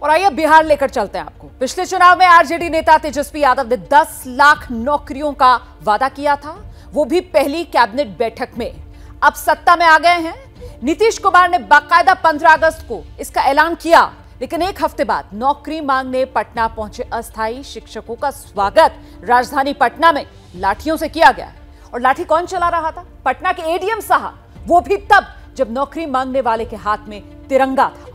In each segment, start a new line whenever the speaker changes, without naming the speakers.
और आइए बिहार लेकर चलते हैं आपको। पिछले चुनाव में आरजेडी नेता तेजस्वी यादव ने 10 लाख नौकरियों का वादा किया था, वो भी पहली कैबिनेट बैठक में। अब सत्ता में आ गए हैं। नीतीश कुमार ने बाकायदा 15 अगस्त को इसका ऐलान किया, लेकिन एक हफ्ते बाद नौकरी मांगने पटना पहुंचे अस्थायी शिक्षकों का स्वागत राजधानी पटना में लाठियों से किया गया। और लाठी कौन चला रहा था? पटना के एडीएम साहब, वो भी तब जब नौकरी मांगने वाले के हाथ में तिरंगा था।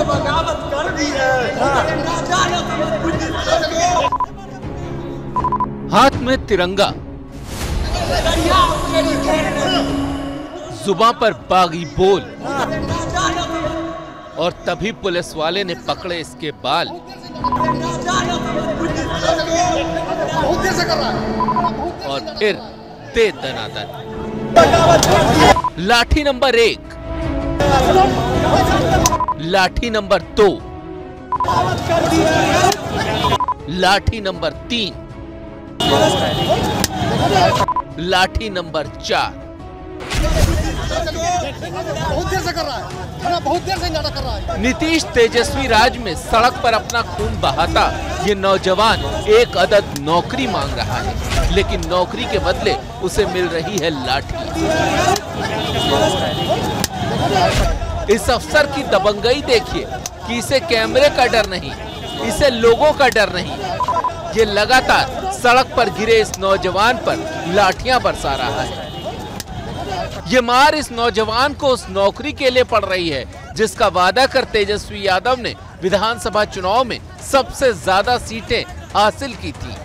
बगावत कर दी है।
हाथ में तिरंगा, जुबां पर बागी बोल, और तभी पुलिस वाले ने पकड़े इसके बाल। और फिर दे दनादन। लाठी नंबर 1, लाठी नंबर 2, लाठी नंबर 3, लाठी नंबर 4।
बहुत देर से कर रहा है, बहुत देर से नाटक कर रहा है।
नीतीश तेजस्वी राज में सड़क पर अपना खून बहाता ये नौजवान एक अदद नौकरी मांग रहा है, लेकिन नौकरी के बदले उसे मिल रही है लाठी। इस अफसर की दबंगई देखिए कि इसे कैमरे का डर नहीं, इसे लोगों का डर नहीं। ये लगातार सड़क पर गिरे इस नौजवान पर लाठियां बरसा रहा है। ये मार इस नौजवान को उस नौकरी के लिए पड़ रही है जिसका वादा कर तेजस्वी यादव ने विधानसभा चुनाव में सबसे ज्यादा सीटें हासिल की थी।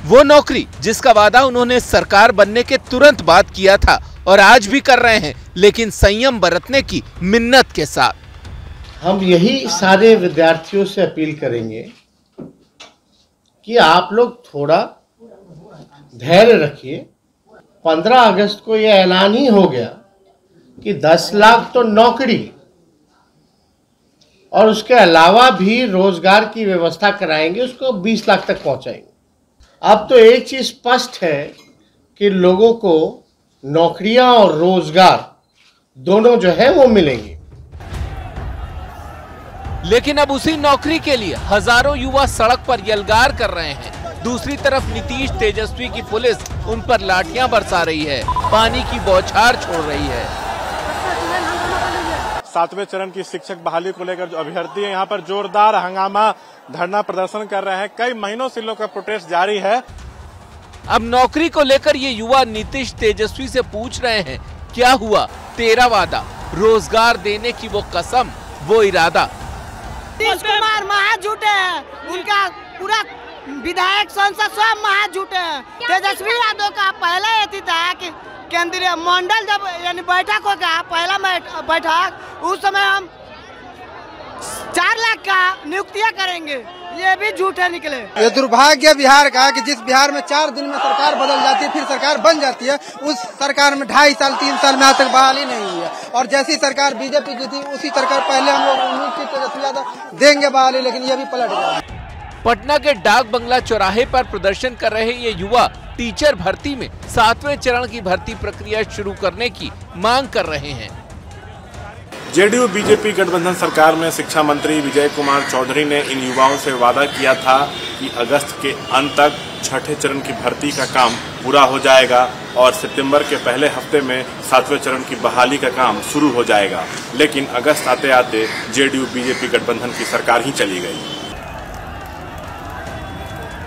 वो नौकरी जिसका वादा उन्होंने सरकार बनने के तुरंत बाद किया था और आज भी कर रहे हैं, लेकिन संयम बरतने की मिन्नत के साथ।
हम यही सारे विद्यार्थियों से अपील करेंगे कि आप लोग थोड़ा धैर्य रखिए। 15 अगस्त को यह ऐलान ही हो गया कि 10 लाख तो नौकरी और उसके अलावा भी रोजगार की व्यवस्था कराएंगे, उसको 20 लाख तक पहुंचाएंगे। अब तो एक चीज स्पष्ट है कि लोगों को नौकरियां और रोजगार दोनों जो है वो मिलेंगे।
लेकिन अब उसी नौकरी के लिए हजारों युवा सड़क पर यलगार कर रहे हैं। दूसरी तरफ नीतीश तेजस्वी की पुलिस उन पर लाठियां बरसा रही है, पानी की बौछार छोड़ रही है।
7वें चरण की शिक्षक बहाली को लेकर जो अभ्यर्थी है यहाँ पर जोरदार हंगामा धरना प्रदर्शन कर रहे हैं। कई महीनों से लोग का प्रोटेस्ट जारी है।
अब नौकरी को लेकर ये युवा नीतीश तेजस्वी से पूछ रहे हैं, क्या हुआ तेरा वादा, रोजगार देने की वो कसम, वो इरादा।
नीतीश कुमार महा झूठे हैं, उनका पूरा विधायक संसद सब महा झूठे हैं। तेजस्वी यादव का पहला ये था कि केंद्रीय मंडल जब यानी बैठक होगा, पहला बैठक, उस समय हम 4 लाख का नियुक्तियां करेंगे, ये भी झूठे निकले।
ये दुर्भाग्य बिहार का कि जिस बिहार में 4 दिन में सरकार बदल जाती है, फिर सरकार बन जाती है, उस सरकार में 2.5 साल 3 साल में आज तक बहाली नहीं हुई है। और जैसी सरकार बीजेपी की थी उसी सरकार पहले हम लोग उम्मीद की तेजस्वी यादव देंगे बहाली, लेकिन ये भी पलट गया।
पटना के डाक बंगला चौराहे पर प्रदर्शन कर रहे ये युवा टीचर भर्ती में 7वें चरण की भर्ती प्रक्रिया शुरू करने की मांग कर रहे हैं।
जेडीयू बीजेपी गठबंधन सरकार में शिक्षा मंत्री विजय कुमार चौधरी ने इन युवाओं से वादा किया था कि अगस्त के अंत तक 6ठे चरण की भर्ती का काम पूरा हो जाएगा और सितंबर के पहले हफ्ते में 7वें चरण की बहाली का काम शुरू हो जाएगा। लेकिन अगस्त आते आते जेडीयू बीजेपी गठबंधन की सरकार ही चली गई।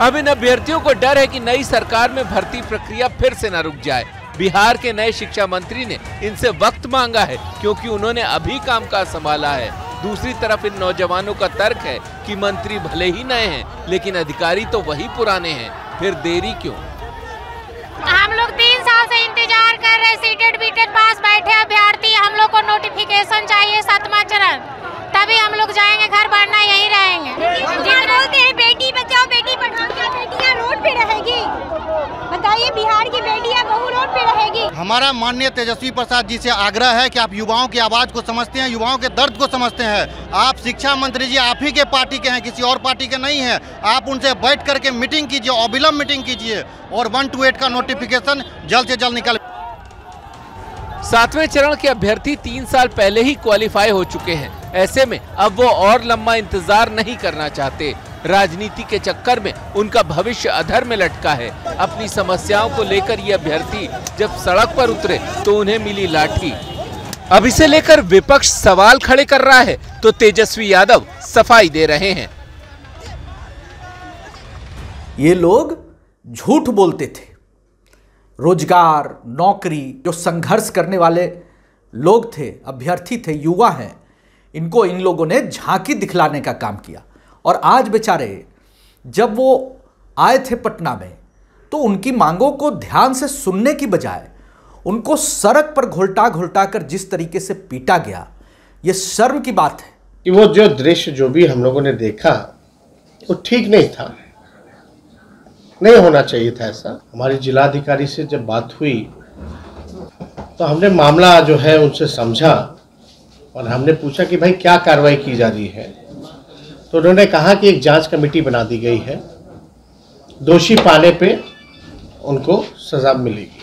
अब इन अभ्यर्थियों को डर है कि नई सरकार में भर्ती प्रक्रिया फिर से न रुक जाए। बिहार के नए शिक्षा मंत्री ने इनसे वक्त मांगा है क्योंकि उन्होंने अभी कामकाज संभाला है। दूसरी तरफ इन नौजवानों का तर्क है कि मंत्री भले ही नए हैं, लेकिन अधिकारी तो वही पुराने हैं, फिर देरी क्यों?
हम लोग 3 साल से इंतजार कर रहे, सीटेड बीटेड पास बैठे अभ्यर्थी, हम लोग को नोटिफिकेशन चाहिए 7वां चरण, तभी हम लोग जाएंगे घर, वरना यहीं रहेंगे।
बोलते हैं बेटी बचाओ बेटी पढ़ाओ, क्या बेटियां रोड पे रहेगी? बताइए, बिहार की बेटियां बहू रोड पे रहेगी?
हमारा माननीय तेजस्वी प्रसाद जी से आग्रह है कि आप युवाओं की आवाज़ को समझते हैं, युवाओं के दर्द को समझते हैं। आप शिक्षा मंत्री जी आप ही के पार्टी के हैं, किसी और पार्टी के नहीं हैं। आप उनसे बैठ करके मीटिंग कीजिए, अविलंब मीटिंग कीजिए और 128 का नोटिफिकेशन जल्द से जल्द निकाल।
7वें चरण के अभ्यर्थी 3 साल पहले ही क्वालिफाई हो चुके हैं। ऐसे में अब वो और लंबा इंतजार नहीं करना चाहते। राजनीति के चक्कर में उनका भविष्य अधर में लटका है। अपनी समस्याओं को लेकर ये अभ्यर्थी जब सड़क पर उतरे तो उन्हें मिली लाठी। अब इसे लेकर विपक्ष सवाल खड़े कर रहा है तो तेजस्वी यादव सफाई दे रहे हैं।
ये लोग झूठ बोलते थे। रोजगार, नौकरी, जो संघर्ष करने वाले लोग थे, अभ्यर्थी थे, युवा हैं, इनको इन लोगों ने झांकी दिखलाने का काम किया। और आज बेचारे जब वो आए थे पटना में तो उनकी मांगों को ध्यान से सुनने की बजाय उनको सड़क पर घोलटा घोलटा कर जिस तरीके से पीटा गया, ये शर्म की बात है।
कि वो जो दृश्य जो भी हम लोगों ने देखा वो ठीक नहीं था, नहीं होना चाहिए था ऐसा। हमारी जिलाधिकारी से जब बात हुई तो हमने मामला जो है उनसे समझा और हमने पूछा कि भाई क्या कार्रवाई की जा रही है। तो उन्होंने कहा कि एक जांच कमेटी बना दी गई है, दोषी पाने पे उनको सजा मिलेगी।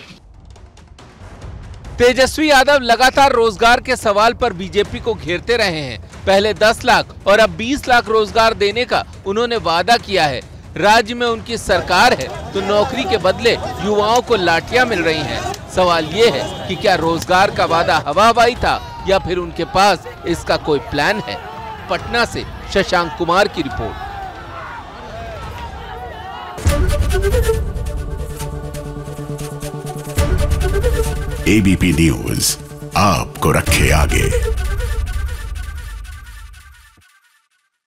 तेजस्वी यादव लगातार रोजगार के सवाल पर बीजेपी को घेरते रहे हैं। पहले 10 लाख और अब 20 लाख रोजगार देने का उन्होंने वादा किया है। राज्य में उनकी सरकार है तो नौकरी के बदले युवाओं को लाठियां मिल रही हैं। सवाल ये है कि क्या रोजगार का वादा हवाबाई था या फिर उनके पास इसका कोई प्लान है। पटना से शशांक कुमार की रिपोर्ट।
एबीपी न्यूज आपको रखे आगे।